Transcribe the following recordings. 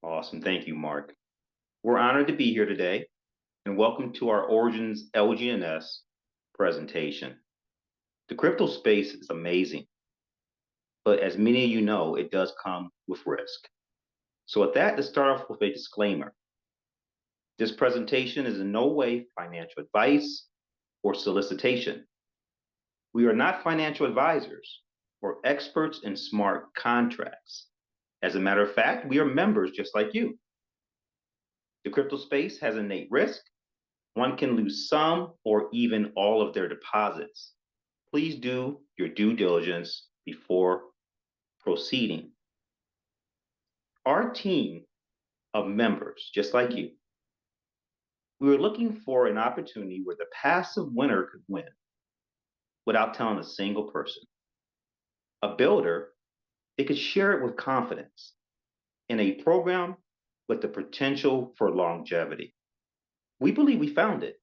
Awesome. Thank you, Mark. We're honored to be here today and welcome to our Origins LGNS presentation. The crypto space is amazing, but as many of you know, it does come with risk. So with that, let's start off with a disclaimer. This presentation is in no way financial advice or solicitation. We are not financial advisors or experts in smart contracts. As a matter of fact, we are members just like you. The crypto space has innate risk. One can lose some or even all of their deposits. Please do your due diligence before proceeding. Our team of members, just like you, we were looking for an opportunity where the passive winner could win without telling a single person. A builder, they could share it with confidence in a program with the potential for longevity. We believe we found it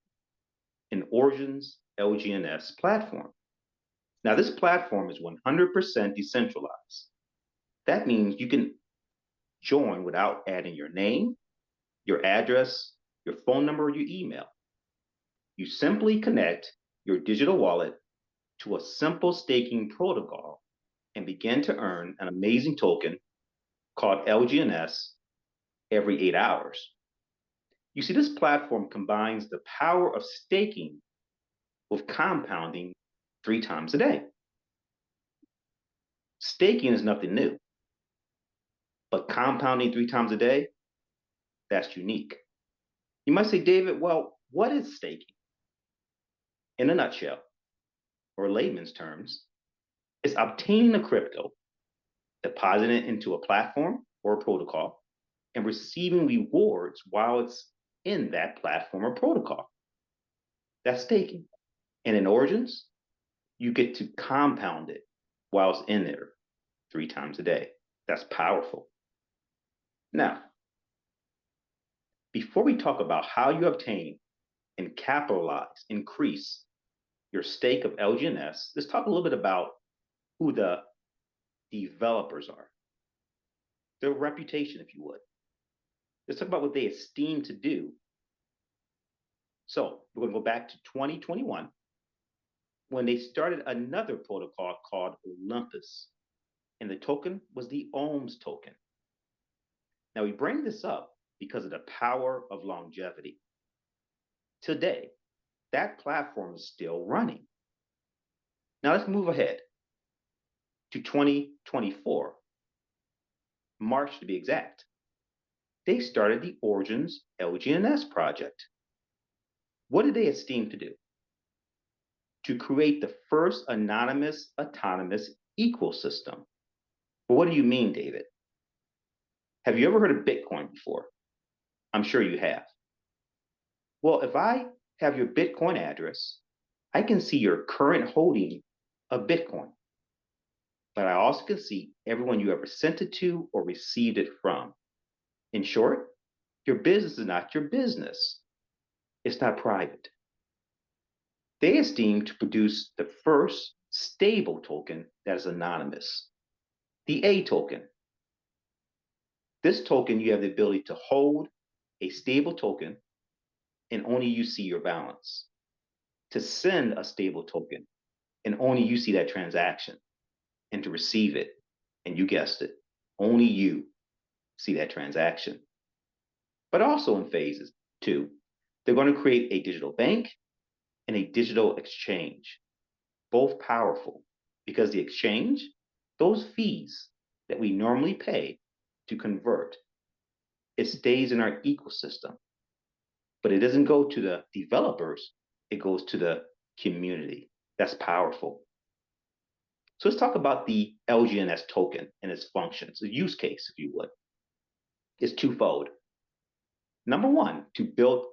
in Origins LGNS platform. Now, this platform is 100% decentralized. That means you can join without adding your name, your address, your phone number, or your email. You simply connect your digital wallet to a simple staking protocol and begin to earn an amazing token called LGNS every 8 hours. You see, this platform combines the power of staking with compounding 3 times a day. Staking is nothing new, but compounding 3 times a day, that's unique. You might say, David, well, what is staking? In a nutshell, or layman's terms, it's obtaining a crypto, depositing it into a platform or a protocol, and receiving rewards while it's in that platform or protocol. That's staking. And in Origins, you get to compound it while it's in there 3 times a day. That's powerful. Now, before we talk about how you obtain and capitalize, increase your stake of LGNS, let's talk a little bit about who the developers are, their reputation, if you would. Let's talk about what they esteem to do. So we're going to go back to 2021 when they started another protocol called Olympus, and the token was the Ohms token. Now we bring this up because of the power of longevity. Today, that platform is still running. Now let's move ahead to 2024, March to be exact. They started the Origins LGNS project. What did they esteem to do? To create the first anonymous autonomous ecosystem. But what do you mean, David? Have you ever heard of Bitcoin before? I'm sure you have. Well, if I have your Bitcoin address, I can see your current holding of Bitcoin. But I also can see everyone you ever sent it to or received it from. In short, your business is not your business. It's not private. They esteem to produce the first stable token that is anonymous, the A token. This token, you have the ability to hold a stable token and only you see your balance. To send a stable token and only you see that transaction. And to receive it, and you guessed it, only you see that transaction. But also in phases 2, they're going to create a digital bank and a digital exchange, both powerful because the exchange, those fees that we normally pay to convert, it stays in our ecosystem, but it doesn't go to the developers, it goes to the community. That's powerful. So let's talk about the LGNS token and its functions, the use case, if you would. It's twofold. Number one, to build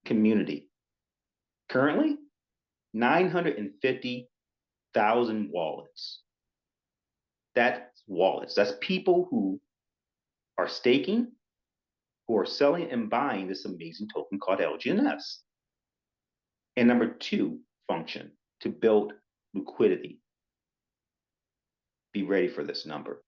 community. Currently, 950,000 wallets. That's wallets. That's people who are staking, who are selling and buying this amazing token called LGNS. And number 2 function, to build liquidity. Be ready for this number.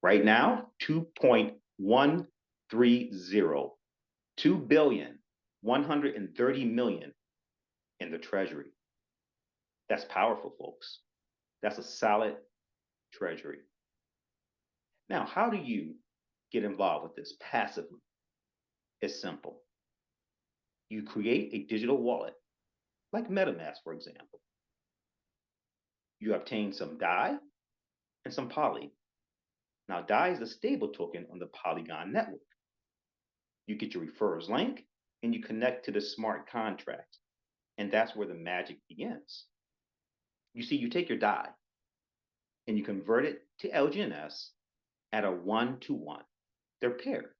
Right now, 2.1 $2,130,000,000 in the treasury. That's powerful, folks. That's a solid treasury. Now, how do you get involved with this passively? It's simple. You create a digital wallet, like MetaMask, for example. You obtain some DAI and some Poly. Now, DAI is the stable token on the Polygon network. You get your referrals link and you connect to the smart contract. And that's where the magic begins. You see, you take your DAI and you convert it to LGNS at a 1-to-1. They're paired.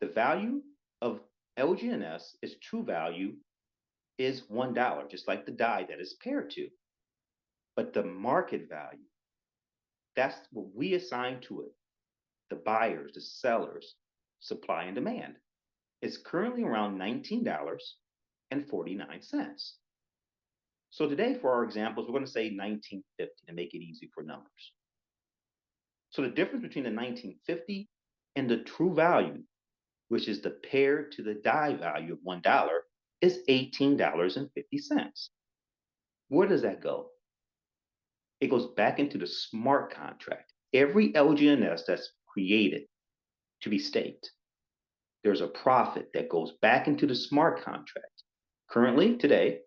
The value of LGNS is true value is $1, just like the DAI that is paired to. But the market value, that's what we assign to it. The buyers, the sellers, supply and demand. It's currently around $19.49. So today, for our examples, we're going to say 1950 to make it easy for numbers. So the difference between the 1950 and the true value, which is the pair to the DAI value of $1, is $18.50. Where does that go? It goes back into the smart contract. Every LGNS that's created to be staked, there's a profit that goes back into the smart contract. Currently, today,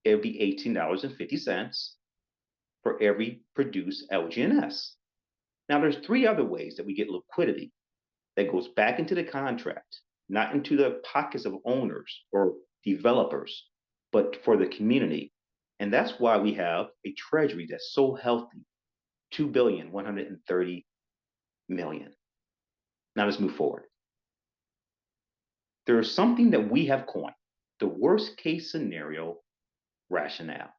it would be $18.50 for every produced LGNS. Now, there's three other ways that we get liquidity that goes back into the contract, not into the pockets of owners or developers, but for the community. And that's why we have a treasury that's so healthy, $2,130,000,000. Now let's move forward. There is something that we have coined, the worst case scenario rationale.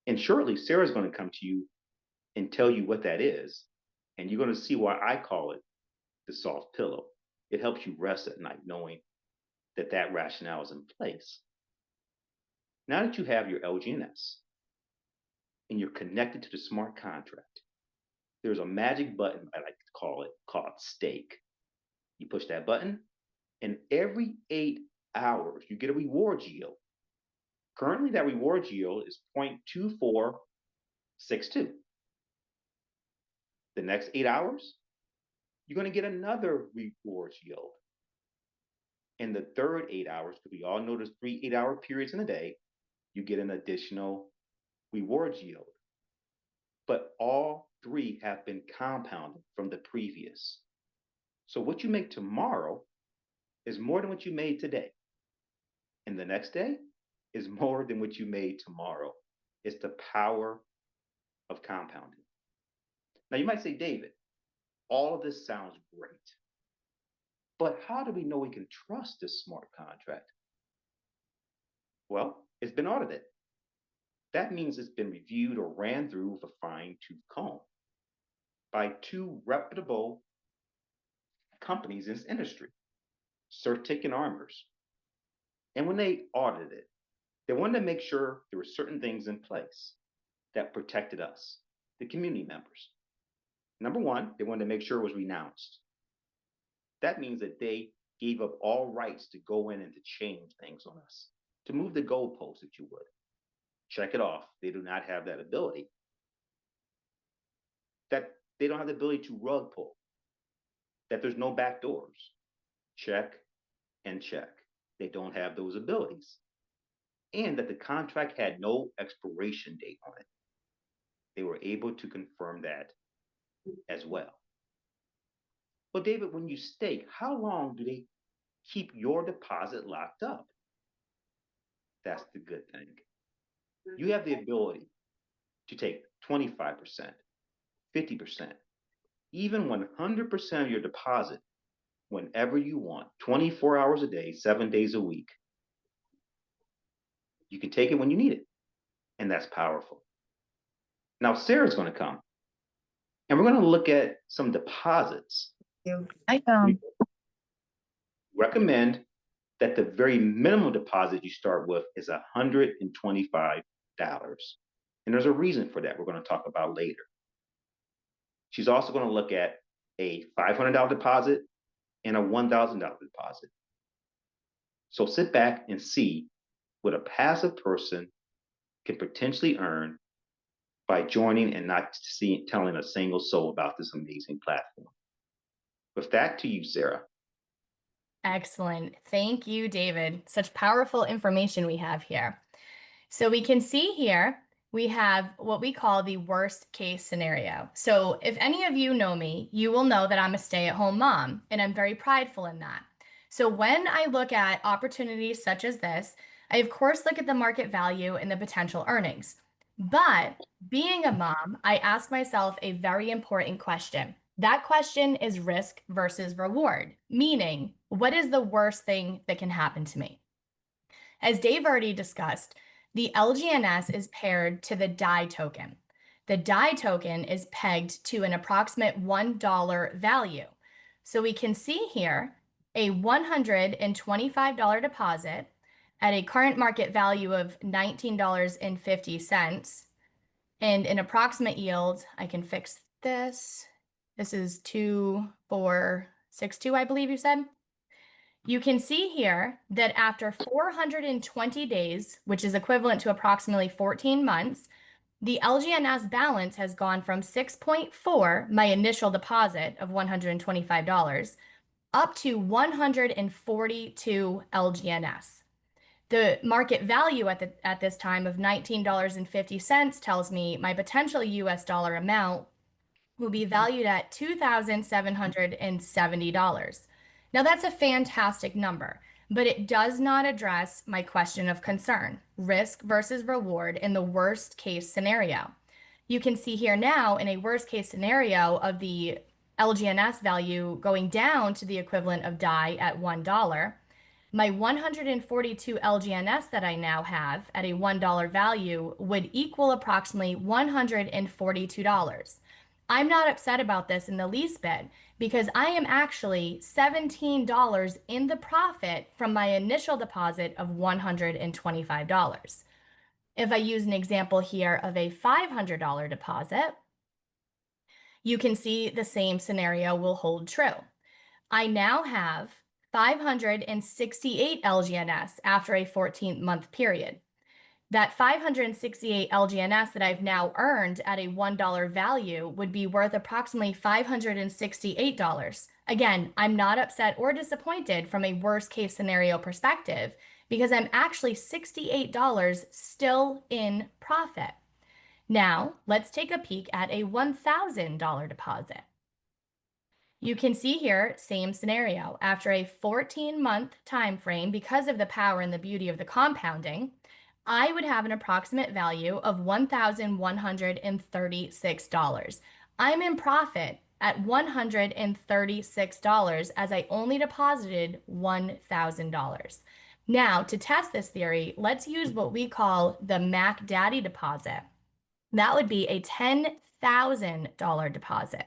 And shortly, Sarah's going to come to you and tell you what that is. And you're going to see why I call it the soft pillow. It helps you rest at night knowing that that rationale is in place. Now that you have your LGNS and you're connected to the smart contract, there's a magic button, I like to call it, called stake. You push that button, and every 8 hours, you get a rewards yield. Currently, that rewards yield is 0.2462. The next 8 hours, you're going to get another rewards yield. In the third 8 hours, because we all know there's 3 8-hour periods in a day, you get an additional rewards yield. But all 3 have been compounded from the previous. So what you make tomorrow is more than what you made today. And the next day is more than what you made tomorrow. It's the power of compounding. Now you might say, David, all of this sounds great, but how do we know we can trust this smart contract? Well, it's been audited. That means it's been reviewed or ran through with a fine-tooth comb by 2 reputable companies in this industry, Certic and Armors. And when they audited it, they wanted to make sure there were certain things in place that protected us, the community members. Number one, they wanted to make sure it was renounced. That means that they gave up all rights to go in and to change things on us, to move the goalposts, if you would. Check it off. They do not have that ability. That they don't have the ability to rug pull. That there's no back doors. Check and check. They don't have those abilities. And that the contract had no expiration date on it. They were able to confirm that as well. Well, David, when you stake, how long do they keep your deposit locked up? That's the good thing. You have the ability to take 25%, 50%, even 100% of your deposit whenever you want, 24 hours a day, 7 days a week. You can take it when you need it, and that's powerful. Now, Sarah's going to come, and we're going to look at some deposits. I We recommend that the very minimum deposit you start with is $125. And there's a reason for that we're going to talk about later. She's also going to look at a $500 deposit and a $1,000 deposit. So sit back and see what a passive person can potentially earn by joining and not telling a single soul about this amazing platform. With that, to you, Sarah. Excellent. Thank you, David. Such powerful information we have here. So we can see here, we have what we call the worst case scenario. So if any of you know me, you will know that I'm a stay-at-home mom, and I'm very prideful in that. So when I look at opportunities such as this, I of course look at the market value and the potential earnings. But being a mom, I ask myself a very important question. That question is risk versus reward, meaning what is the worst thing that can happen to me? As Dave already discussed, the LGNS is paired to the DAI token. The DAI token is pegged to an approximate $1 value. So we can see here a $125 deposit at a current market value of $19.50 and an approximate yield. I can fix this. This is 2462, I believe you said. You can see here that after 420 days, which is equivalent to approximately 14 months, the LGNS balance has gone from 6.4, my initial deposit of $125, up to 142 LGNS. The market value at this time of $19.50 tells me my potential US dollar amount will be valued at $2,770. Now, that's a fantastic number, but it does not address my question of concern, risk versus reward in the worst case scenario. You can see here now in a worst case scenario of the LGNS value going down to the equivalent of DAI at $1, my 142 LGNS that I now have at a $1 value would equal approximately $142. I'm not upset about this in the least bit because I am actually $17 in the profit from my initial deposit of $125. If I use an example here of a $500 deposit, you can see the same scenario will hold true. I now have 568 LGNS after a 14-month period. That 568 LGNS that I've now earned at a $1 value would be worth approximately $568. Again, I'm not upset or disappointed from a worst case scenario perspective because I'm actually $68 still in profit. Now, let's take a peek at a $1,000 deposit. You can see here, same scenario. After a 14-month time frame, because of the power and the beauty of the compounding, I would have an approximate value of $1,136. I'm in profit at $136 as I only deposited $1,000. Now, to test this theory, let's use what we call the Mac Daddy deposit. That would be a $10,000 deposit.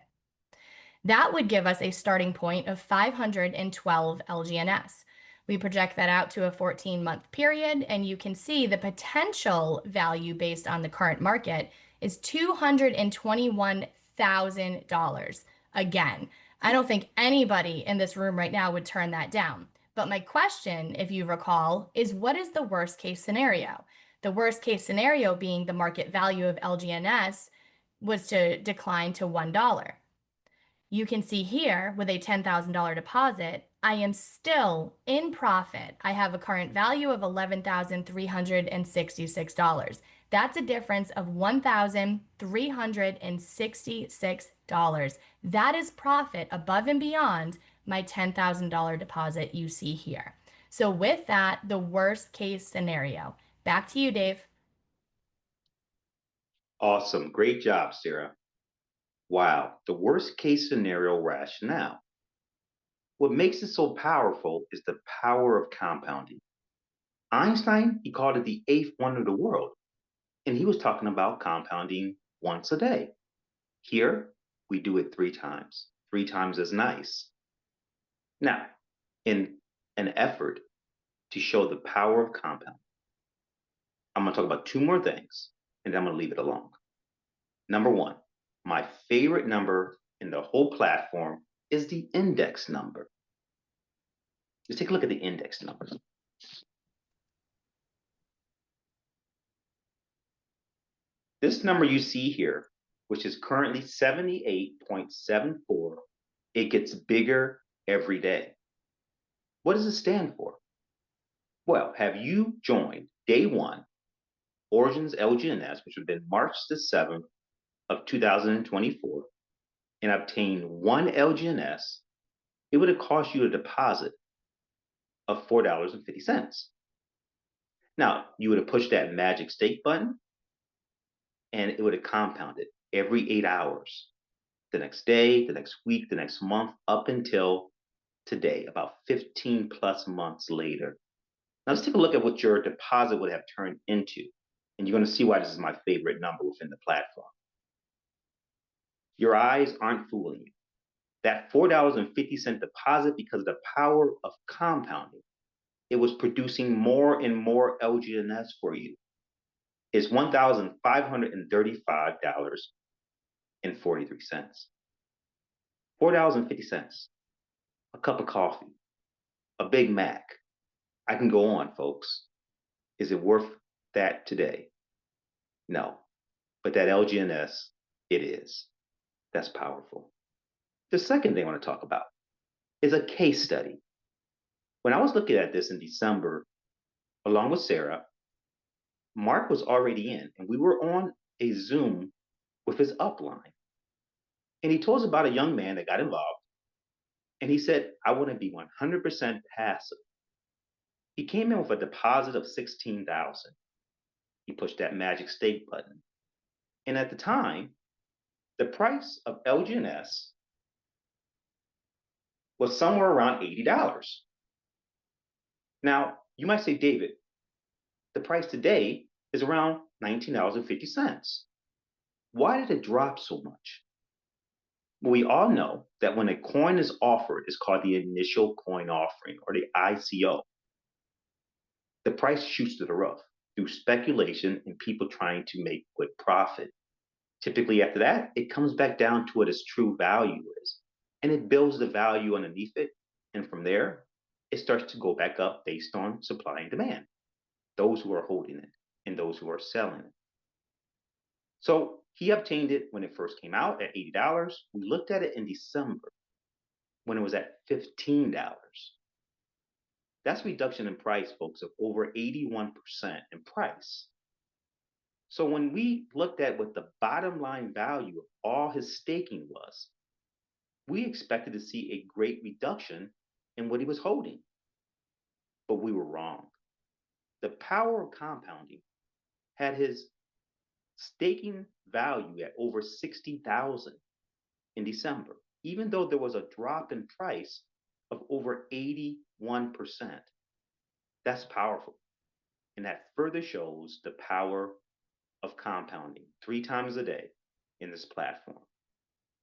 That would give us a starting point of 512 LGNS. We project that out to a 14-month period, and you can see the potential value based on the current market is $221,000. Again, I don't think anybody in this room right now would turn that down. But my question, if you recall, is what is the worst case scenario? The worst case scenario being the market value of LGNS was to decline to $1. You can see here with a $10,000 deposit, I am still in profit. I have a current value of $11,366. That's a difference of $1,366. That is profit above and beyond my $10,000 deposit you see here. So with that, the worst case scenario. Back to you, Dave. Awesome. Great job, Sarah. Wow, the worst case scenario rationale. What makes it so powerful is the power of compounding. Einstein, he called it the eighth wonder of the world, and he was talking about compounding once a day. Here, we do it 3 times. 3 times is nice. Now, in an effort to show the power of compounding, I'm going to talk about 2 more things, and then I'm going to leave it alone. Number 1, my favorite number in the whole platform is the index number. Let's take a look at the index numbers. This number you see here, which is currently 78.74, it gets bigger every day. What does it stand for? Well, have you joined day one, Origins LGNS, which would have been March the 7th of 2024, and obtained one LGNS, it would have cost you a deposit of $4.50. Now, you would have pushed that magic stake button, and it would have compounded every 8 hours, the next day, the next week, the next month, up until today, about 15 plus months later. Now let's take a look at what your deposit would have turned into. And you're going to see why this is my favorite number within the platform. Your eyes aren't fooling you. That $4.50 deposit, because of the power of compounding, it was producing more and more LGNS for you, is $1,535.43. $4.50. A cup of coffee, a Big Mac. I can go on, folks. Is it worth that today? No. But that LGNS, it is. That's powerful. The second thing I want to talk about is a case study. When I was looking at this in December, along with Sarah, Mark was already in, and we were on a Zoom with his upline. And he told us about a young man that got involved, and he said, I want to be 100% passive. He came in with a deposit of $16,000. He pushed that magic stake button. And at the time, the price of LGNS was somewhere around $80. Now, you might say, David, the price today is around $19.50. Why did it drop so much? Well, we all know that when a coin is offered, it's called the initial coin offering, or the ICO. The price shoots to the roof through speculation and people trying to make quick profit. Typically after that, it comes back down to what its true value is, and it builds the value underneath it. And from there, it starts to go back up based on supply and demand, those who are holding it and those who are selling it. So he obtained it when it first came out at $80. We looked at it in December when it was at $15. That's a reduction in price, folks, of over 81% in price. So when we looked at what the bottom line value of all his staking was, we expected to see a great reduction in what he was holding. But we were wrong. The power of compounding had his staking value at over 60,000 in December, even though there was a drop in price of over 81%. That's powerful. And that further shows the power of compounding 3 times a day in this platform.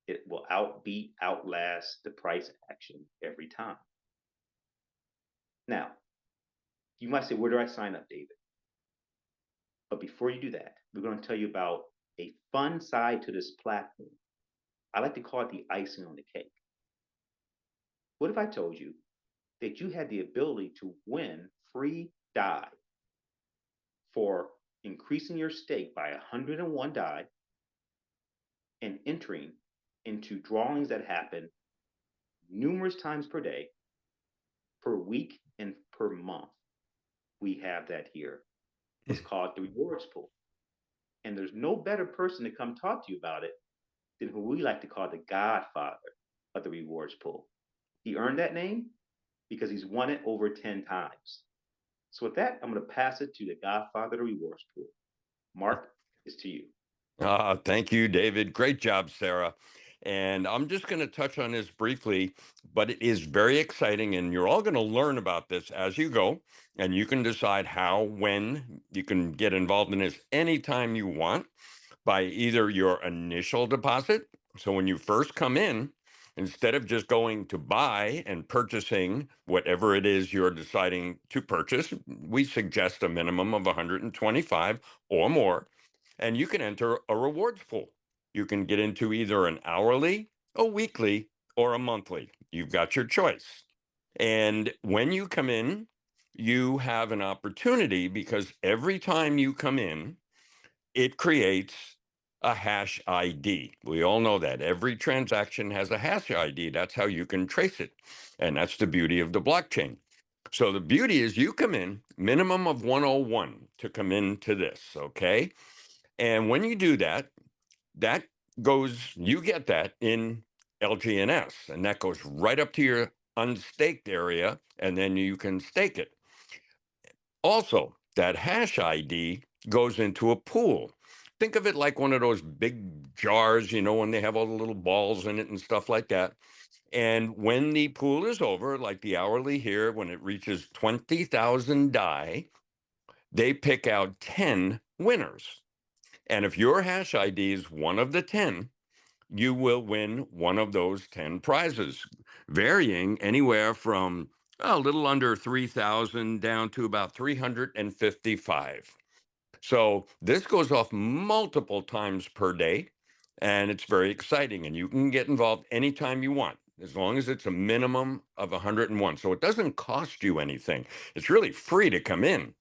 It will outbeat, outlast the price action every time. Now, you might say, where do I sign up, David? But before you do that, we're going to tell you about a fun side to this platform. I like to call it the icing on the cake. What if I told you that you had the ability to win free DAI for increasing your stake by 101 DAI and entering into drawings that happen numerous times per day, per week, and per month? We have that here. It's called the rewards pool. And there's no better person to come talk to you about it than who we like to call the godfather of the rewards pool. He earned that name because he's won it over 10 times. So with that, I'm going to pass it to the godfather of the rewards pool. Mark, it's to you. Thank you, David. Great job, Sarah. And I'm just going to touch on this briefly, but it is very exciting, and you're all going to learn about this as you go, and you can decide how, when you can get involved in this anytime you want by either your initial deposit. So when you first come in, instead of just going to buy and purchasing whatever it is you're deciding to purchase, we suggest a minimum of 125 or more. And you can enter a rewards pool. You can get into either an hourly, a weekly, or a monthly. You've got your choice. And when you come in, you have an opportunity because every time you come in, it creates a hash ID. We all know that every transaction has a hash ID. That's how you can trace it. And that's the beauty of the blockchain. So the beauty is you come in, minimum of 101 to come into this, okay? And when you do that, that you get that in LGNS, and that goes right up to your unstaked area, and then you can stake it. Also, that hash ID goes into a pool. Think of it like one of those big jars, when they have all the little balls in it and stuff like that. And when the pool is over, like the hourly here, when it reaches 20,000 DAI, they pick out 10 winners. And if your hash ID is one of the 10, you will win one of those 10 prizes, varying anywhere from a little under 3,000 down to about 355. So this goes off multiple times per day, and it's very exciting. And you can get involved anytime you want, as long as it's a minimum of 101. So it doesn't cost you anything. It's really free to come in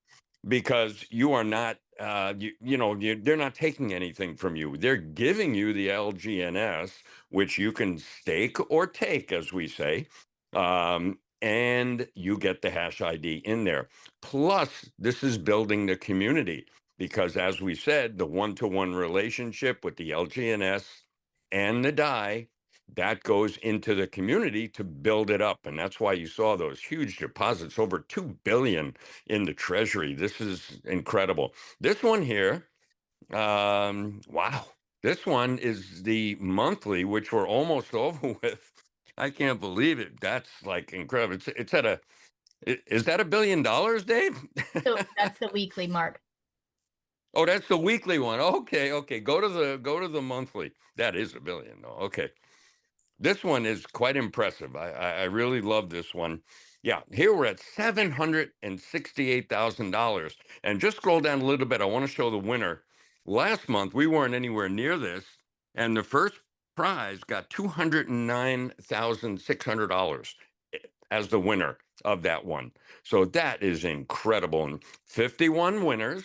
because you are not, they're not taking anything from you. They're giving you the LGNS, which you can stake or take, as we say. And you get the hash ID in there. Plus, this is building the community because, as we said, the one-to-one relationship with the LGNS and the DAI, that goes into the community to build it up. And that's why you saw those huge deposits, over 2 billion in the treasury. This is incredible. This one here, wow. This one is the monthly, which we're almost over with. I can't believe it. That's like incredible. It's at is that $1 billion, Dave? So that's the weekly, Mark. Oh, that's the weekly one. Okay, okay. Go to the monthly. That is $1 billion, though. Okay. This one is quite impressive. I really love this one. Yeah, here we're at $768,000. And just scroll down a little bit. I want to show the winner. Last month, we weren't anywhere near this. And the first prize got $209,600 as the winner of that one. So that is incredible. And 51 winners.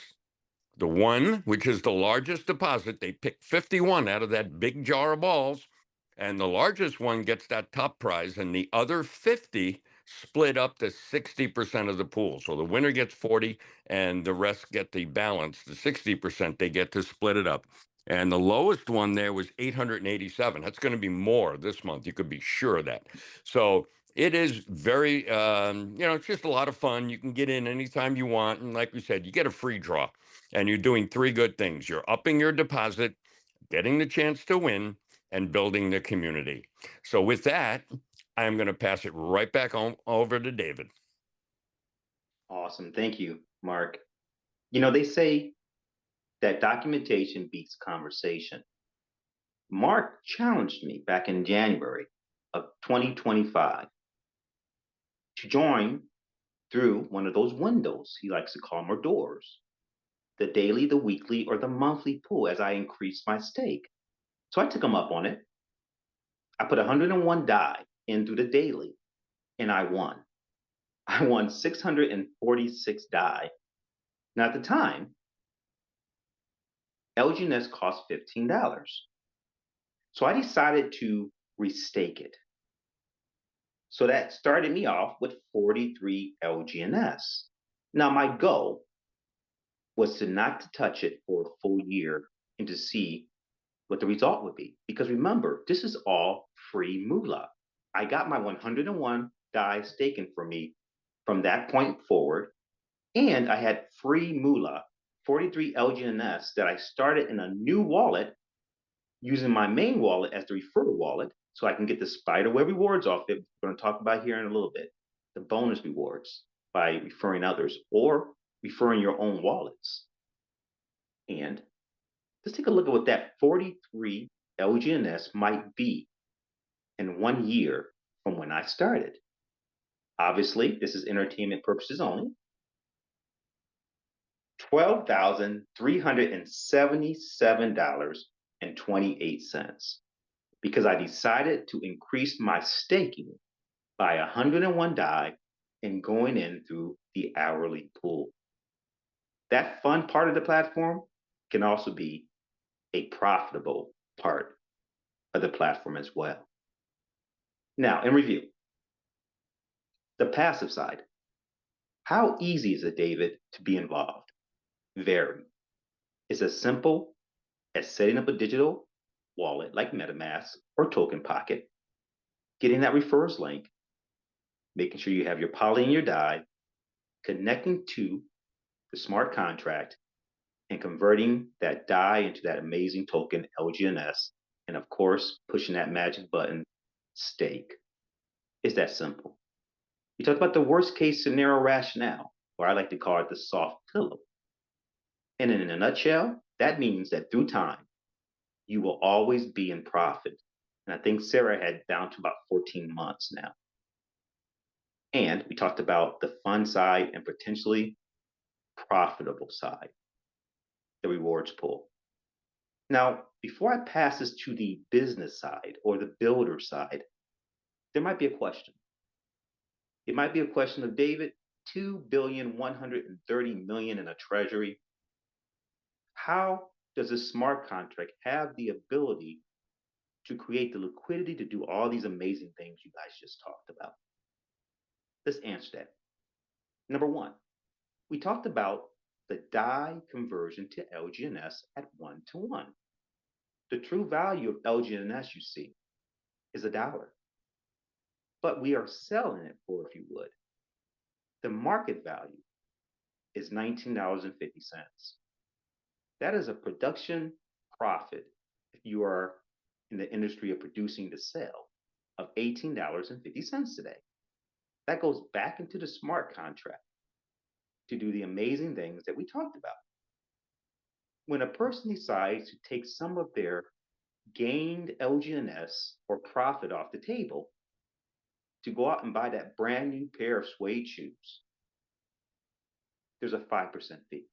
The one, which is the largest deposit, they pick 51 out of that big jar of balls. And the largest one gets that top prize, and the other 50 split up to 60% of the pool. So the winner gets 40, and the rest get the balance, the 60%, they get to split it up. And the lowest one there was 887. That's going to be more this month. You could be sure of that. So it is very, it's just a lot of fun. You can get in anytime you want. And like we said, you get a free draw, and you're doing three good things. You're upping your deposit, getting the chance to win, and building the community. So with that, I'm going to pass it right back on over to David. Awesome. Thank you, Mark. They say that documentation beats conversation. Mark challenged me back in January of 2025 to join through one of those windows he likes to call them, or doors, the daily, the weekly, or the monthly pool as I increased my stake. So I took him up on it. I put 101 DAI in through the daily, and I won. I won 646 DAI. Now, at the time, LGNS cost $15. So I decided to restake it. So that started me off with 43 LGNS. Now, my goal was to not to touch it for a full year and to see what the result would be. Because remember, this is all free moolah. I got my 101 DAI staken for me from that point forward, and I had free moolah, 43 LGNS that I started in a new wallet using my main wallet as the referral wallet, so I can get the spiderweb rewards off it. We're going to talk about here in a little bit, the bonus rewards by referring others or referring your own wallets. And let's take a look at what that 43 LGNS might be in 1 year from when I started. Obviously, this is entertainment purposes only. $12,377.28 because I decided to increase my staking buy 101 DAI, and going in through the hourly pool. That fun part of the platform can also be a profitable part of the platform as well. Now, in review, the passive side. How easy is it, David, to be involved? Very. It's as simple as setting up a digital wallet like MetaMask or Token Pocket, getting that refers link, making sure you have your poly and your DAI, connecting to the smart contract, and converting that DAI into that amazing token, LGNS, and of course, pushing that magic button, stake. It's that simple. We talked about the worst case scenario rationale, or I like to call it the soft pillow. And in a nutshell, that means that through time, you will always be in profit. And I think Sarah had down to about 14 months now. And we talked about the fun side and potentially profitable side, the rewards pool. Now, before I pass this to the business side or the builder side, there might be a question. It might be a question of, David, 2,130,000,000 in a treasury. How does a smart contract have the ability to create the liquidity to do all these amazing things you guys just talked about? Let's answer that. Number one, we talked about the DAI conversion to LGNS at 1-to-1. The true value of LGNS, you see, is $1. But we are selling it for, if you would, the market value is $19.50. That is a production profit if you are in the industry of producing to sell of $18.50 today. That goes back into the smart contract to do the amazing things that we talked about. When a person decides to take some of their gained LGNS or profit off the table to go out and buy that brand new pair of suede shoes, there's a 5% fee.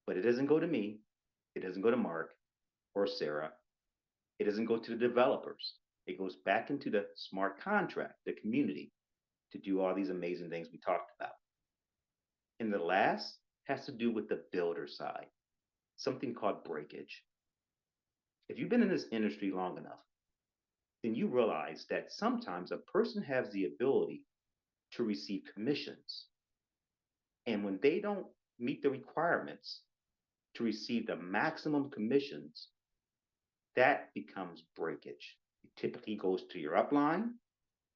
But it doesn't go to me, it doesn't go to Mark or Sarah, it doesn't go to the developers. It goes back into the smart contract, the community, to do all these amazing things we talked about. And the last has to do with the builder side, something called breakage. If you've been in this industry long enough, then you realize that sometimes a person has the ability to receive commissions. And when they don't meet the requirements to receive the maximum commissions, that becomes breakage. It typically goes to your upline,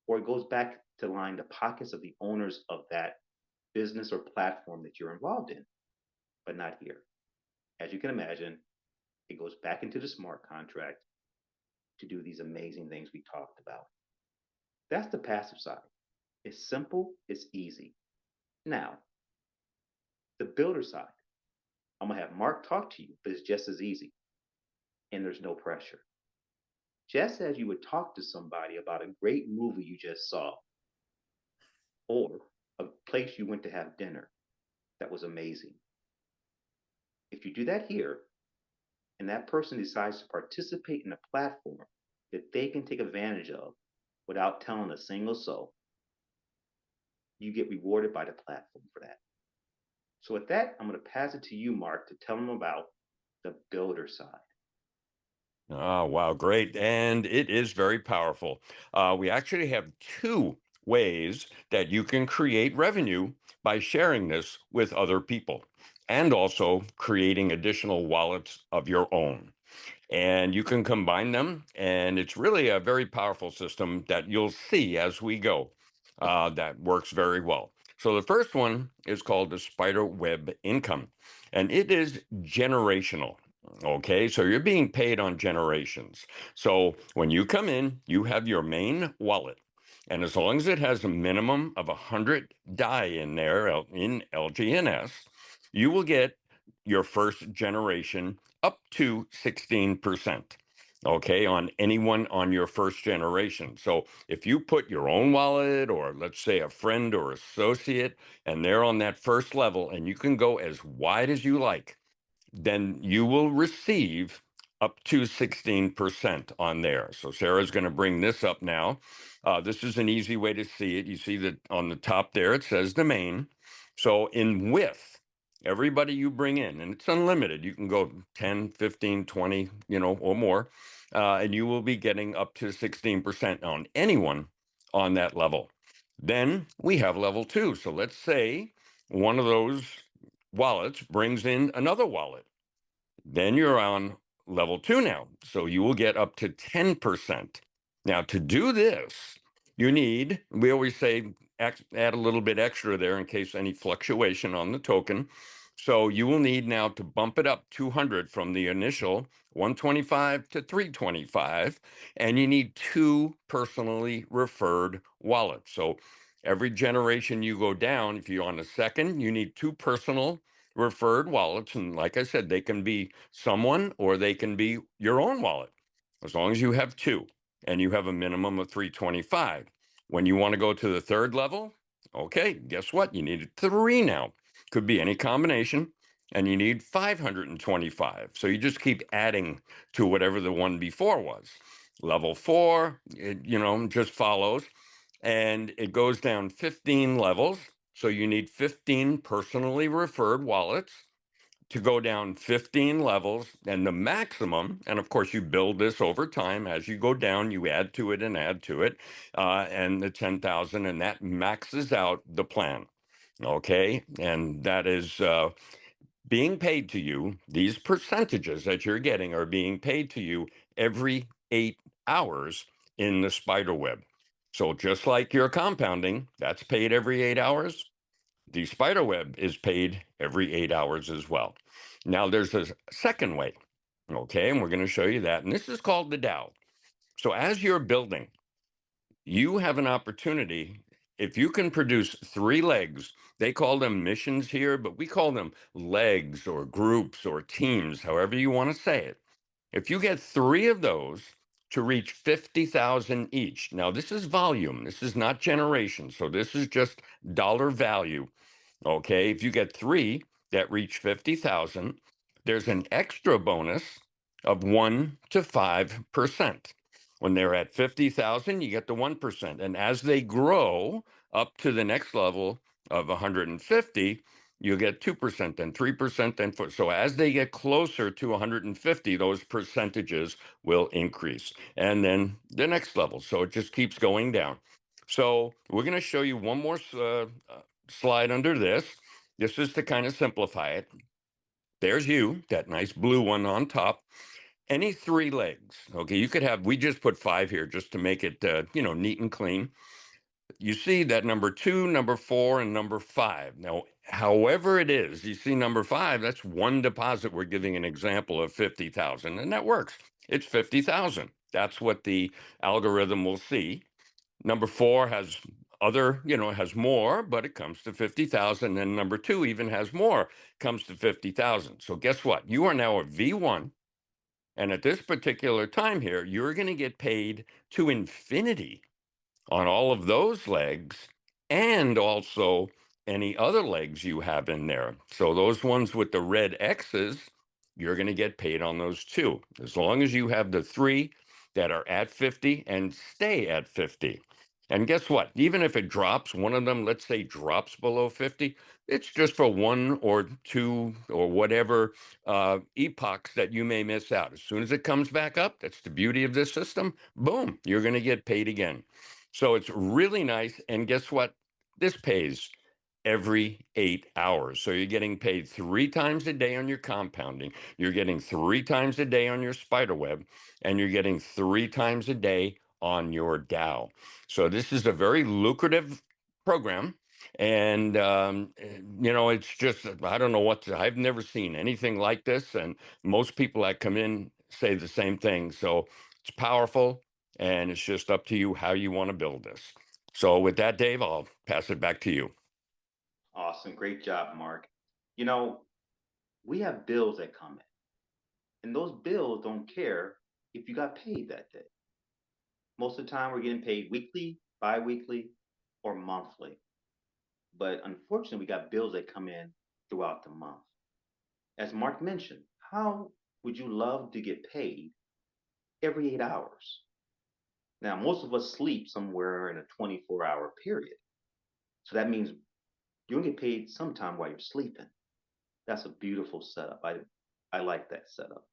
or it goes back to line the pockets of the owners of that business or platform that you're involved in, but not here. As you can imagine, it goes back into the smart contract to do these amazing things we talked about. That's the passive side. It's simple, it's easy. Now, the builder side, I'm gonna have Mark talk to you, but it's just as easy. And there's no pressure. Just as you would talk to somebody about a great movie you just saw, or a place you went to have dinner that was amazing. If you do that here, and that person decides to participate in a platform that they can take advantage of without telling a single soul, you get rewarded by the platform for that. So with that, I'm going to pass it to you, Mark, to tell them about the builder side. Oh, wow, great. And it is very powerful. We actually have two ways that you can create revenue by sharing this with other people and also creating additional wallets of your own. And you can combine them, and it's really a very powerful system that you'll see as we go that works very well. So the first one is called the spider web income, and it is generational. Okay, so you're being paid on generations. So when you come in, you have your main wallet. And as long as it has a minimum of 100 DAI in there in LGNS, you will get your first generation up to 16%. Okay, on anyone on your first generation. So if you put your own wallet or let's say a friend or associate and they're on that first level and you can go as wide as you like, then you will receive up to 16% on there. So Sarah's going to bring this up now. This is an easy way to see it. You see that on the top there, it says domain. So in width, everybody you bring in, and it's unlimited, you can go 10, 15, 20, or more, and you will be getting up to 16% on anyone on that level. Then we have level 2. So let's say one of those wallets brings in another wallet. Then you're on level 2 now. So you will get up to 10%. Now, to do this, we always say, add a little bit extra there in case any fluctuation on the token. So you will need now to bump it up 200 from the initial 125 to 325, and you need 2 personally referred wallets. So every generation you go down, if you're on a second, you need 2 personal referred wallets. And like I said, they can be someone or they can be your own wallet, as long as you have 2 and you have a minimum of 325. When you want to go to the 3rd level, okay, guess what? You need 3 now. Could be any combination, and you need 525. So you just keep adding to whatever the one before was. Level 4, it just follows, and it goes down 15 levels. So you need 15 personally referred wallets to go down 15 levels, and the maximum, and of course you build this over time as you go down, you add to it, and the 10,000, and that maxes out the plan. Okay, and that is being paid to you. These percentages that you're getting are being paid to you every 8 hours in the spider web. So just like your compounding, that's paid every 8 hours. The spider web is paid every 8 hours as well. Now there's a second way, okay, and we're going to show you that. And this is called the DAO. So as you're building, you have an opportunity. If you can produce 3 legs, they call them missions here, but we call them legs or groups or teams, however you want to say it. If you get 3 of those to reach 50,000 each, now this is volume, this is not generation, so this is just dollar value. Okay, if you get 3 that reach 50,000, there's an extra bonus of 1 to 5%. When they're at 50,000, you get the 1%. And as they grow up to the next level of 150, you get 2%, then 3%, then 4. So as they get closer to 150, those percentages will increase. And then the next level. So it just keeps going down. So we're going to show you one more slide under this. This is to kind of simplify it. There's you, that nice blue one on top. Any 3 legs. Okay, you could have, we just put 5 here just to make it, neat and clean. You see that number 2, number 4, and number 5. Now, however it is, you see number 5, that's one deposit. We're giving an example of 50,000, and that works. It's 50,000. That's what the algorithm will see. Number 4 has has more, but it comes to 50,000. And number 2 even has more, comes to 50,000. So guess what? You are now a V1. And at this particular time here, you're going to get paid to infinity on all of those legs and also any other legs you have in there. So those ones with the red X's, you're going to get paid on those too, as long as you have the 3 that are at 50 and stay at 50. And guess what? Even if it drops, one of them, let's say, drops below 50, it's just for 1 or 2 or whatever epochs that you may miss out. As soon as it comes back up, that's the beauty of this system. Boom, you're going to get paid again. So it's really nice. And guess what? This pays every 8 hours. So you're getting paid 3 times a day on your compounding. You're getting 3 times a day on your spider web, and you're getting 3 times a day on your DAO. So this is a very lucrative program. And, it's just, I don't know I've never seen anything like this. And most people that come in say the same thing. So it's powerful. And it's just up to you how you want to build this. So with that, Dave, I'll pass it back to you. Awesome. Great job, Mark. You know, we have bills that come in, and those bills don't care if you got paid that day. Most of the time, we're getting paid weekly, bi weekly, or monthly. But unfortunately, we got bills that come in throughout the month. As Mark mentioned, how would you love to get paid every 8 hours? Now, most of us sleep somewhere in a 24-hour period. So that means you'll get paid sometime while you're sleeping. That's a beautiful setup. I like that setup.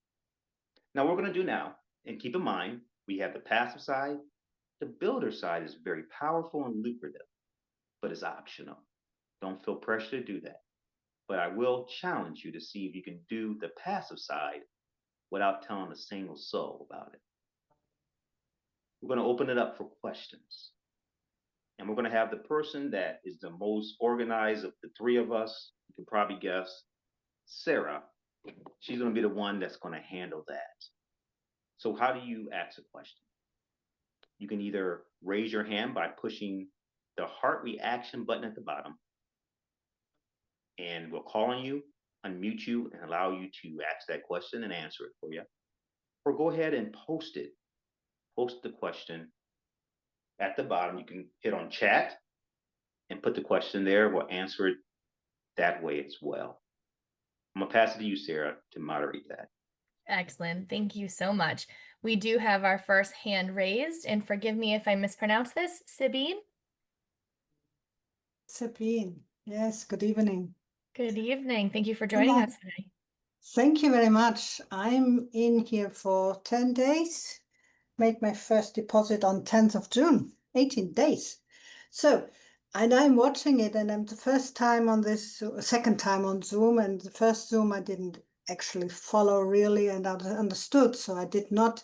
Now, what we're going to do now, and keep in mind, we have the passive side. The builder side is very powerful and lucrative, but it's optional. Don't feel pressure to do that. But I will challenge you to see if you can do the passive side without telling a single soul about it. We're going to open it up for questions. And we're going to have the person that is the most organized of the three of us, you can probably guess, Sarah. She's going to be the one that's going to handle that. So how do you ask a question? You can either raise your hand by pushing the heart reaction button at the bottom, and we'll call on you, unmute you, and allow you to ask that question and answer it for you. Or go ahead and post it. Post the question at the bottom. You can hit on chat and put the question there. We'll answer it that way as well. I'm going to pass it to you, Sarah, to moderate that. Excellent. Thank you so much. We do have our first hand raised, and forgive me if I mispronounce this, Sabine. Sabine, yes, good evening. Good evening. Thank you for joining us today. Thank you very much. I'm in here for 10 days. Made my first deposit on 10th of June, 18 days. So, and I'm watching it, and I'm the first time on this, second time on Zoom, and the first Zoom I didn't actually follow really and understood, so I did not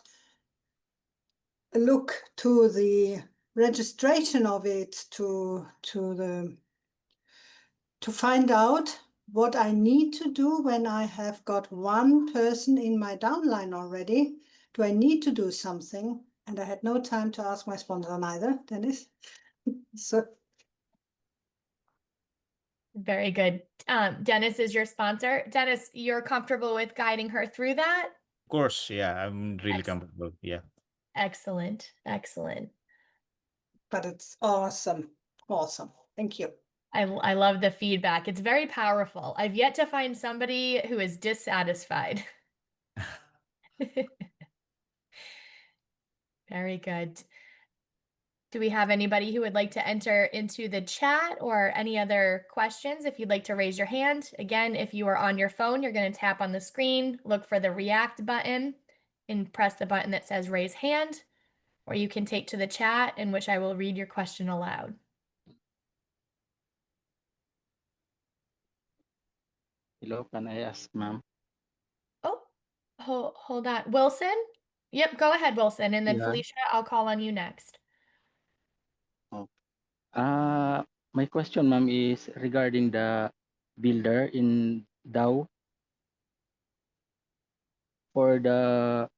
look to the registration of it to find out what I need to do when I have got one person in my downline already. Do I need to do something? And I had no time to ask my sponsor either, Dennis. So Very good. Dennis is your sponsor. Dennis, you're comfortable with guiding her through that? Of course, yeah, I'm really Excellent. comfortable. Yeah. Excellent. Excellent. but it's awesome. Awesome. Thank you. I love the feedback. It's very powerful. I've yet to find somebody who is dissatisfied. Very good. Do we have anybody who would like to enter into the chat or any other questions? If you'd like to raise your hand, again, if you are on your phone, you're going to tap on the screen, look for the react button and press the button that says raise hand, or you can take to the chat in which I will read your question aloud. Hello, can I ask, ma'am? Oh, hold on. Wilson? Yep, go ahead, Wilson. And then Yeah. Felicia, I'll call on you next. Oh. My question, ma'am, is regarding the builder in DAO. For the,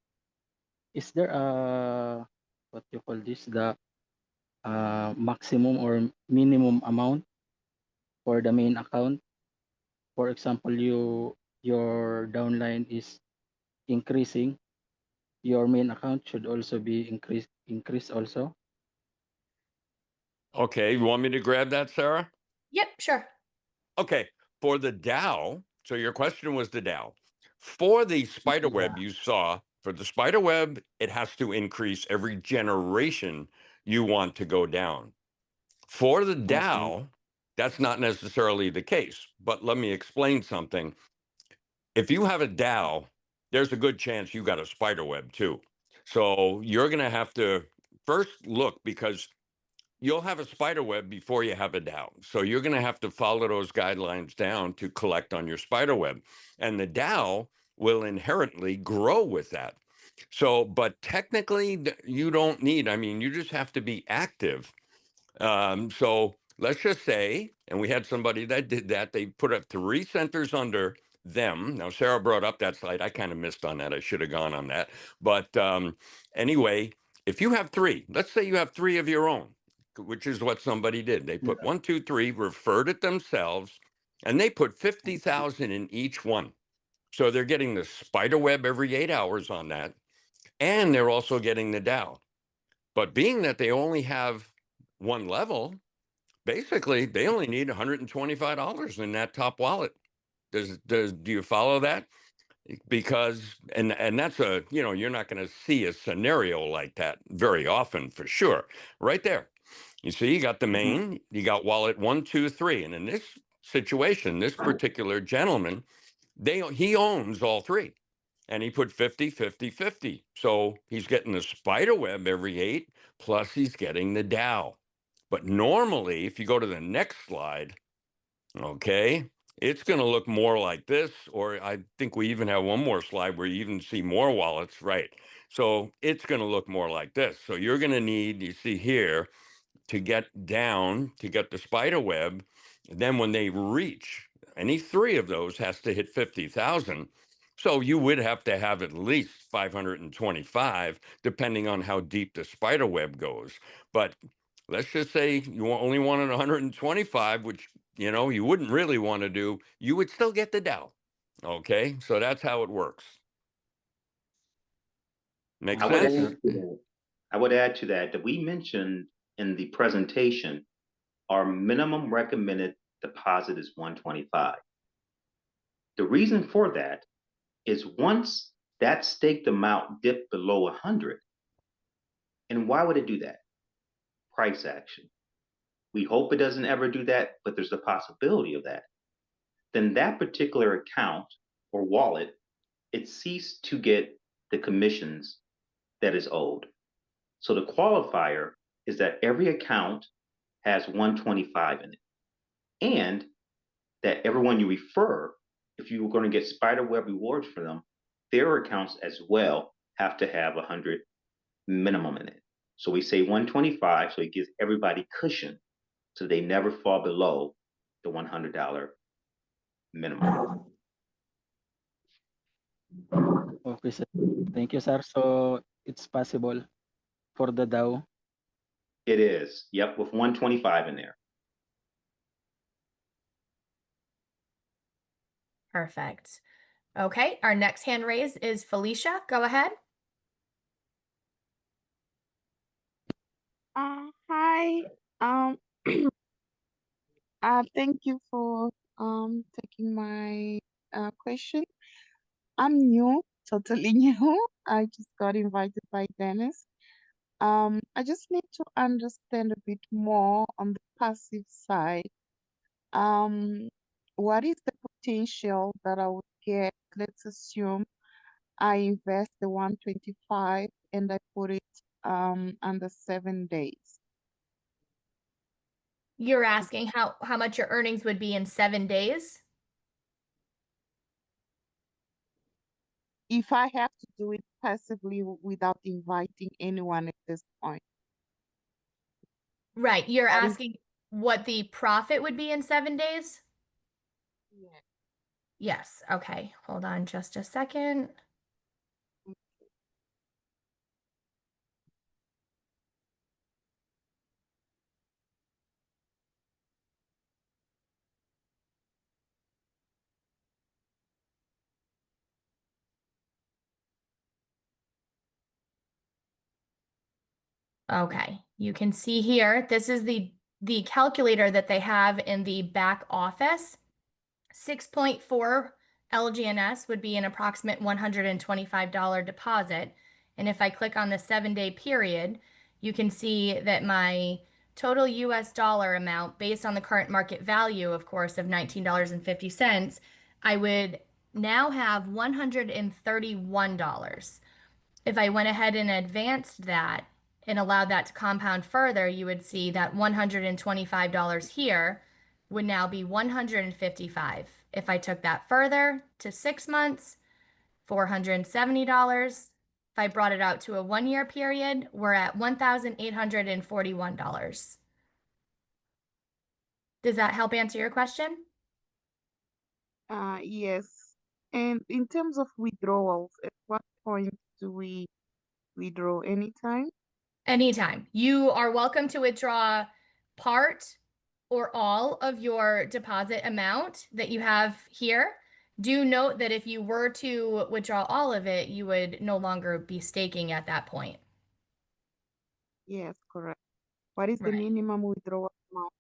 is there a, what you call this, the maximum or minimum amount for the main account? For example, your downline is increasing, your main account should also be increase also. Okay, you want me to grab that, Sarah? Yep, sure. Okay, for the DAO, so your question was the DAO. For the spider web you saw, for the spider web, it has to increase every generation you want to go down. For the DAO, that's not necessarily the case, but let me explain something. If you have a DAO, there's a good chance you got a spider web too. So you're going to have to first look, because you'll have a spider web before you have a DAO. So you're going to have to follow those guidelines down to collect on your spider web. And the DAO will inherently grow with that. So, but technically you don't need, I mean, you just have to be active. So let's just say, and we had somebody that did that, they put up 3 centers under them. Now, Sarah brought up that slide. I kind of missed on that. I should have gone on that. But anyway, if you have 3, let's say you have 3 of your own, which is what somebody did. They put 1, 2, 3, referred it themselves, and they put 50,000 in each one. So they're getting the spider web every 8 hours on that, and they're also getting the DAO. But being that they only have one level, basically they only need $125 in that top wallet. Do you follow that? because and that's a, you know, you're not going to see a scenario like that very often for sure. Right there. You see, you got the main, you got wallet 1, 2, 3. And in this situation, this particular gentleman, he owns all three. And he put 50, 50, 50. So he's getting the spider web every 8, plus he's getting the DAO. But normally, if you go to the next slide, okay, it's going to look more like this, or I think we even have one more slide where you even see more wallets, right? So it's going to look more like this. So you're going to need, you see here, to get down, to get the spider web. Then when they reach, any three of those has to hit 50,000. So you would have to have at least 525, depending on how deep the spider web goes. But let's just say you only wanted 125, which, you know, you wouldn't really want to do. You would still get the DAO. Okay, so that's how it works. Make I would add sense? to that, that we mentioned in the presentation, our minimum recommended deposit is 125. The reason for that is once that staked amount dipped below 100, and why would it do that? Price action. We hope it doesn't ever do that, but there's a possibility of that. Then that particular account or wallet, it ceased to get the commissions that is owed. So the qualifier is that every account has 125 in it, and that everyone you refer, if you were going to get spiderweb rewards for them, their accounts as well have to have 100 minimum in it. So we say 125, so it gives everybody cushion so they never fall below the $100 minimum. Okay, sir. Thank you, sir. So it's possible for the DAO. It is, yep, with 125 in there. Perfect. Okay, our next hand raised is Felicia. Go ahead. Hi. Thank you for taking my question. I'm new, totally new. I just got invited by Dennis. I just need to understand a bit more on the passive side. What is the potential that I would get? Let's assume I invest the 125 and I put it under 7 days. You're asking how much your earnings would be in 7 days? If I have to do it passively without inviting anyone at this point. Right. You're What is- asking what the profit would be in 7 days? Yeah. Yes. Okay. Hold on just a second. Okay, you can see here, this is the calculator that they have in the back office. 6.4 LGNS would be an approximate $125 deposit. And if I click on the 7-day period, you can see that my total US dollar amount based on the current market value, of course, of $19.50, I would now have $131. If I went ahead and advanced that and allowed that to compound further, you would see that $125 here would now be $155. If I took that further to 6 months, $470. If I brought it out to a 1-year period, we're at $1,841. Does that help answer your question? Yes. And in terms of withdrawals, at what point do we withdraw? Anytime? Anytime. You are welcome to withdraw part or all of your deposit amount that you have here. Do note that if you were to withdraw all of it, you would no longer be staking at that point. Yes, correct. What is the Right. minimum withdrawal amount?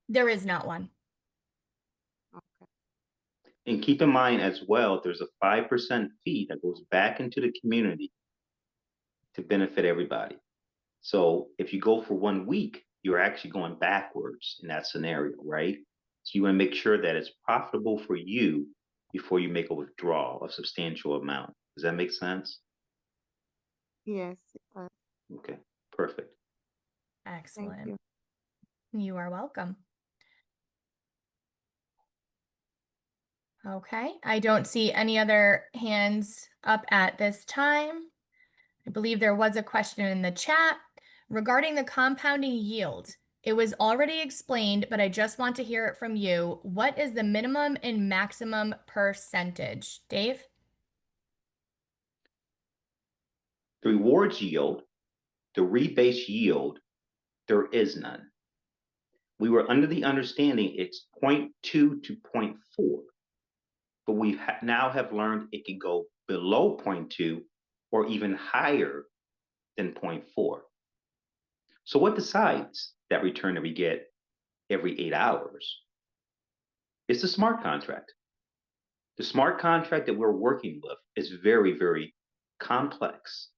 There is not one. Okay. And keep in mind as well, there's a 5% fee that goes back into the community to benefit everybody. So if you go for 1 week, you're actually going backwards in that scenario, right? So you want to make sure that it's profitable for you before you make a withdrawal of substantial amount. Does that make sense? Yes, it does. Okay, perfect. Thank Excellent. you. You are welcome. Okay, I don't see any other hands up at this time. I believe there was a question in the chat regarding the compounding yield. It was already explained, but I just want to hear it from you. What is the minimum and maximum percentage? Dave? The rewards yield, the rebase yield, there is none. We were under the understanding it's 0.2 to 0.4, but we now have learned it can go below 0.2 or even higher than 0.4. So what decides that return that we get every 8 hours? It's the smart contract. The smart contract that we're working with is very, very complex.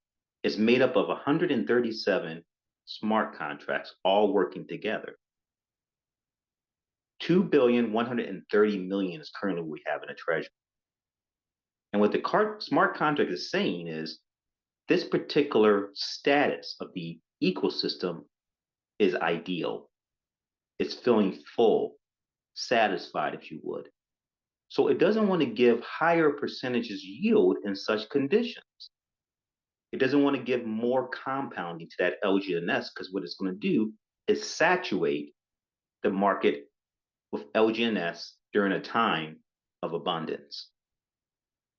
It's made up of 137 smart contracts all working together. 2,130,000,000 is currently what we have in a treasury. And what the smart contract is saying is this particular status of the ecosystem is ideal. It's feeling full, satisfied, if you would. So it doesn't want to give higher percentages yield in such conditions. It doesn't want to give more compounding to that LGNS because what it's going to do is saturate the market with LGNS during a time of abundance.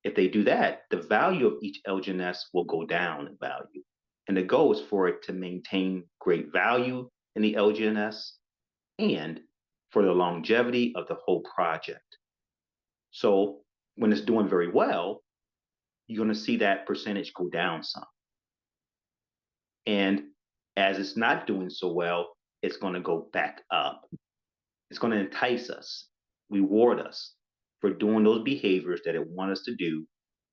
If they do that, the value of each LGNS will go down in value. And the goal is for it to maintain great value in the LGNS and for the longevity of the whole project. So when it's doing very well, you're going to see that percentage go down some. And as it's not doing so well, it's going to go back up. It's going to entice us, reward us for doing those behaviors that it wants us to do.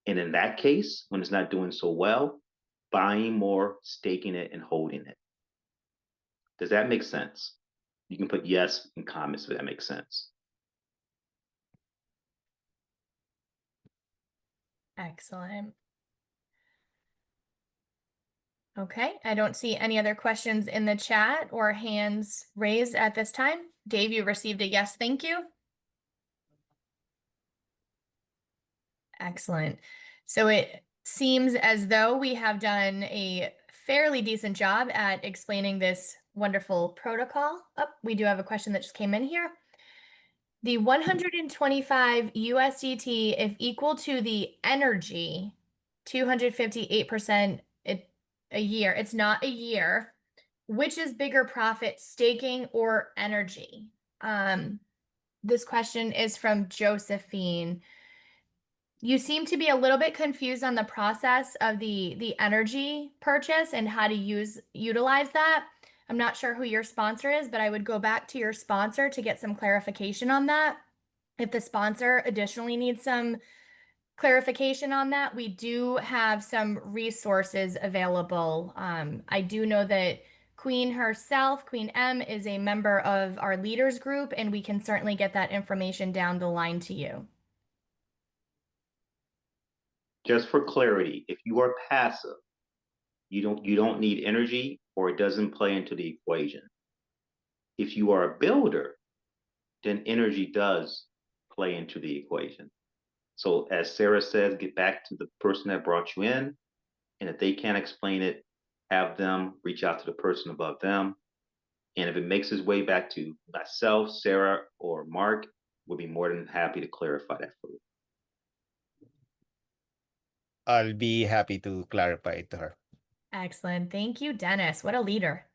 And in that case, when it's not doing so well, buying more, staking it, and holding it. Does that make sense? You can put yes in comments if that makes sense. Excellent. Okay, I don't see any other questions in the chat or hands raised at this time. Dave, you received a yes, thank you. Excellent. So it seems as though we have done a fairly decent job at explaining this wonderful protocol. Oh, we do have a question that just came in here. The 125 USDT, if equal to the energy, 258% a year. It's not a year. Which is bigger profit, staking or energy? This question is from Josephine. You seem to be a little bit confused on the process of the energy purchase and how to utilize that. I'm not sure who your sponsor is, but I would go back to your sponsor to get some clarification on that. If the sponsor additionally needs some clarification on that, we do have some resources available. I do know that Queen herself, Queen M, is a member of our leaders group, and we can certainly get that information down the line to you. Just for clarity, if you are passive, you don't need energy or it doesn't play into the equation. If you are a builder, then energy does play into the equation. So as Sarah says, get back to the person that brought you in, and if they can't explain it, have them reach out to the person above them. And if it makes its way back to myself, Sarah, or Mark, we'll be more than happy to clarify that for you. I'll be happy to clarify it to her. Excellent. Thank you, Dennis. What a leader.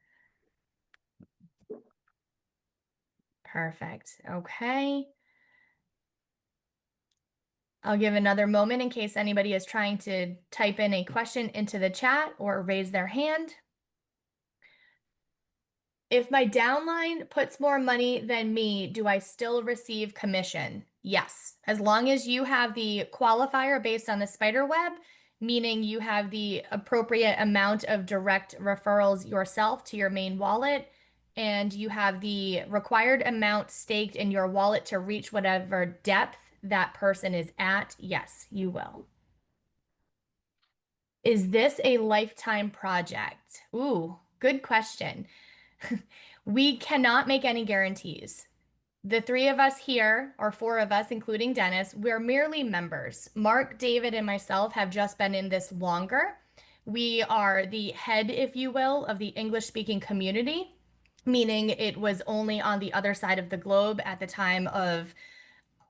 Perfect. Okay. I'll give another moment in case anybody is trying to type in a question into the chat or raise their hand. If my downline puts more money than me, do I still receive commission? Yes, as long as you have the qualifier based on the spider web, meaning you have the appropriate amount of direct referrals yourself to your main wallet, and you have the required amount staked in your wallet to reach whatever depth that person is at, yes, you will. Is this a lifetime project? Ooh, good question. We cannot make any guarantees. The three of us here, or four of us, including Dennis, we're merely members. Mark, David, and myself have just been in this longer. We are the head, if you will, of the English-speaking community, meaning it was only on the other side of the globe at the time of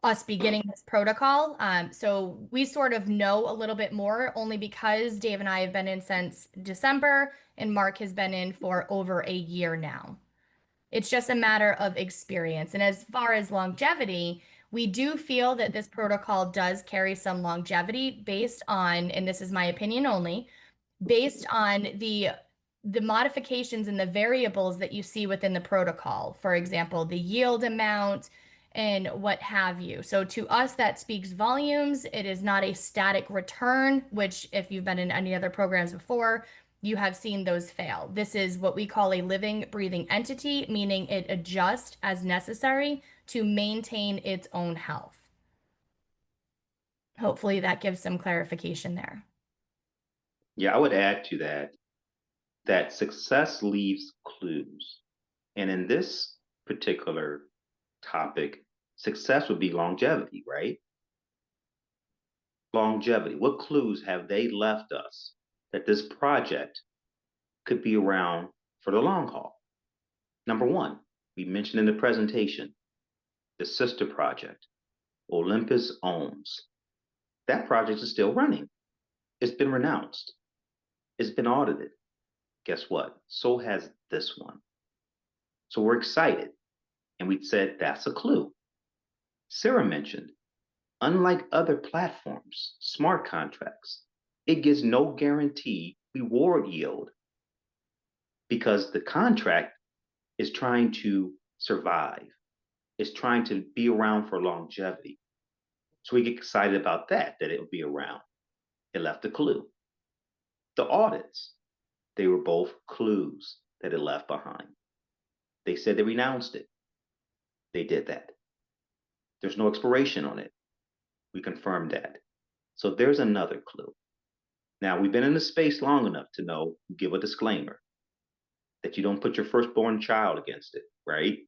us beginning this protocol. So we sort of know a little bit more only because Dave and I have been in since December and Mark has been in for over a year now. It's just a matter of experience. And as far as longevity, we do feel that this protocol does carry some longevity based on, and this is my opinion only, based on the modifications and the variables that you see within the protocol. For example, the yield amount and what have you. So to us, that speaks volumes. It is not a static return, which if you've been in any other programs before, you have seen those fail. This is what we call a living, breathing entity, meaning it adjusts as necessary to maintain its own health. Hopefully that gives some clarification there. Yeah, I would add to that that success leaves clues. And in this particular topic, success would be longevity, right? Longevity. What clues have they left us that this project could be around for the long haul? Number one, we mentioned in the presentation, the sister project, Olympus Ohms. That project is still running. It's been renounced. It's been audited. Guess what? So has this one. So we're excited. And we said that's a clue. Sarah mentioned, unlike other platforms, smart contracts, it gives no guarantee reward yield because the contract is trying to survive. It's trying to be around for longevity. So we get excited about that it will be around. It left a clue. The audits, they were both clues that it left behind. They said they renounced it. They did that. There's no expiration on it. We confirmed that. So there's another clue. Now, we've been in the space long enough to know, give a disclaimer, that you don't put your firstborn child against it, right?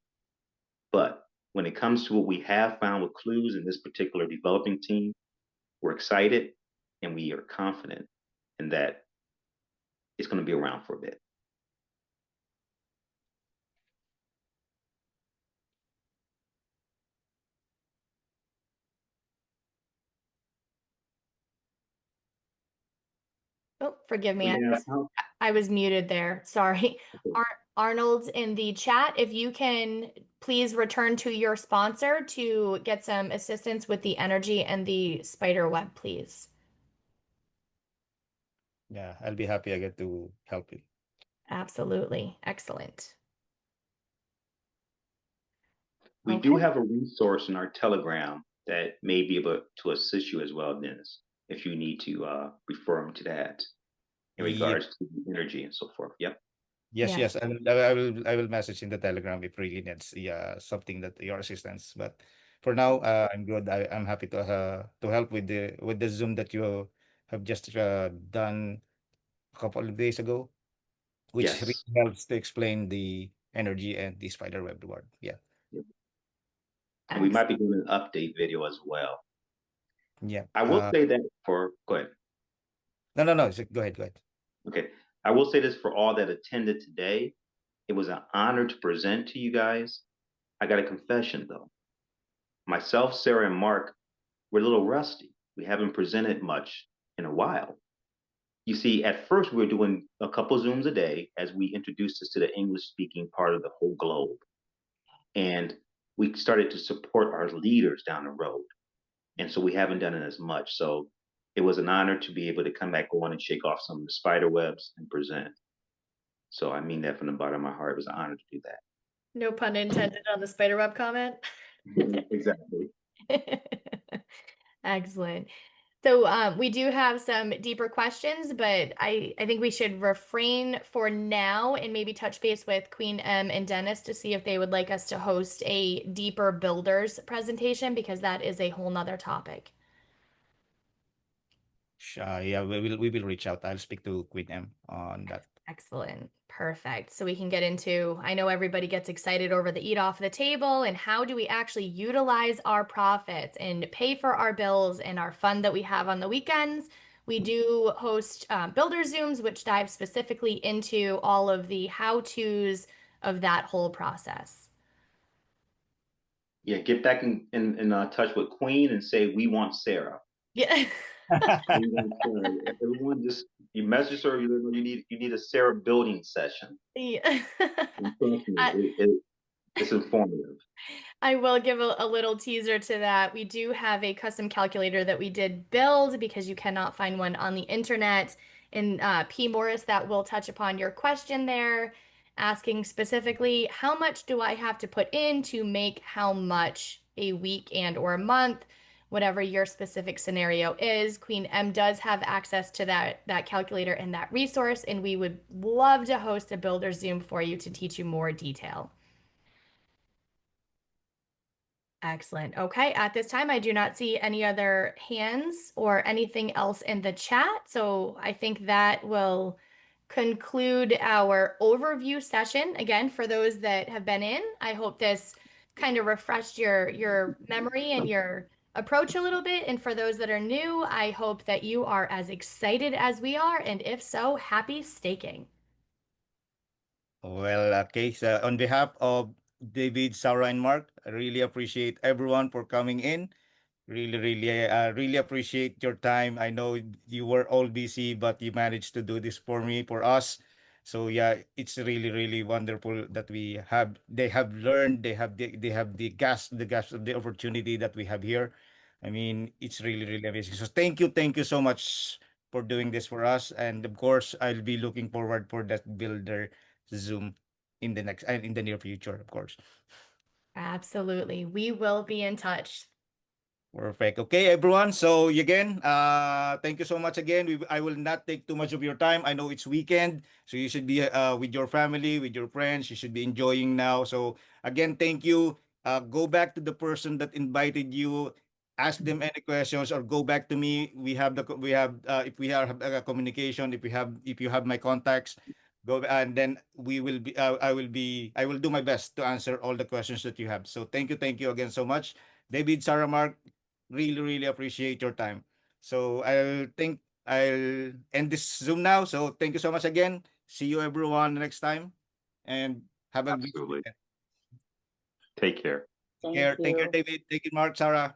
But when it comes to what we have found with clues in this particular developing team, we're excited and we are confident in that it's going to be around for a bit. Oh, forgive me. Yeah. I was muted there. Sorry. Arnold in the chat, if you can please return to your sponsor to get some assistance with the energy and the spider web, please. Yeah, I'll be happy again to help you. Absolutely. Excellent. We do have a resource in our Telegram that may be able to assist you as well, Dennis, if you need to refer them to that in regards to the energy and so forth. Yep. Yes, Yes. I will message in the Telegram if really needs something that your assistance. But for now, I'm good. I'm happy to help with the Zoom that you have just done a couple of days ago, which Yes. really helps to explain the energy and the spider web reward. Yeah. Yep. And we might be doing an update video as well. Yeah. I will say that for, go ahead. No. Go ahead. Okay. I will say this for all that attended today. It was an honor to present to you guys. I got a confession though. Myself, Sarah, and Mark, we're a little rusty. We haven't presented much in a while. You see, at first we were doing a couple Zooms a day as we introduced us to the English-speaking part of the whole globe. And we started to support our leaders down the road. And so we haven't done it as much. So it was an honor to be able to come back on and shake off some of the spider webs and present. So I mean that from the bottom of my heart. It was an honor to do that. No pun intended on the spider web comment. Exactly. Excellent. So we do have some deeper questions, but I think we should refrain for now and maybe touch base with Queen M and Dennis to see if they would like us to host a deeper builders presentation, because that is a whole nother topic. Yeah, we will reach out. I'll speak to Queen M on that. Excellent. Perfect. So we can get into, I know everybody gets excited over the eat off the table and how do we actually utilize our profits and pay for our bills and our fund that we have on the weekends. We do host Builder Zooms, which dive specifically into all of the how-tos of that whole process. Yeah, get back in touch with Queen and say we want Sarah. Yeah. Everyone, just you message her. You need a Sarah building session. Yeah. And trust me, it's informative. I will give a little teaser to that. We do have a custom calculator that we did build because you cannot find one on the internet. And P. Morris, that will touch upon your question there, asking specifically, how much do I have to put in to make how much a week and or a month, whatever your specific scenario is. Queen M does have access to that calculator and that resource, and we would love to host a builder Zoom for you to teach you more detail. Excellent. Okay, at this time, I do not see any other hands or anything else in the chat. So I think that will conclude our overview session. Again, for those that have been in, I hope this kind of refreshed your memory and your approach a little bit. And for those that are new, I hope that you are as excited as we are. And if so, happy staking. Well, okay. So on behalf of David, Sarah, and Mark, I really appreciate everyone for coming in. Really appreciate your time. I know you were all busy, but you managed to do this for us. So yeah, it's really wonderful that they have learned, they have the gas of the opportunity that we have here. I mean, it's really amazing. So thank you so much for doing this for us. And of course, I'll be looking forward for that builder Zoom in the near future, of course. Absolutely. We will be in touch. Perfect. Okay, everyone. So again, thank you so much again. I will not take too much of your time. I know it's weekend, so you should be with your family, with your friends. You should be enjoying now. So again, thank you. Go back to the person that invited you. Ask them any questions, or go back to me. If we have communication. If you have my contacts, go and then we will be. I will do my best to answer all the questions that you have. So thank you again so much, David, Sarah, Mark. Really appreciate your time. So I'll end this Zoom now. So thank you so much again. See you everyone next time, and have a good Absolutely. weekend. Take care. Thank Take care, you. David. Take it, Mark, Sarah.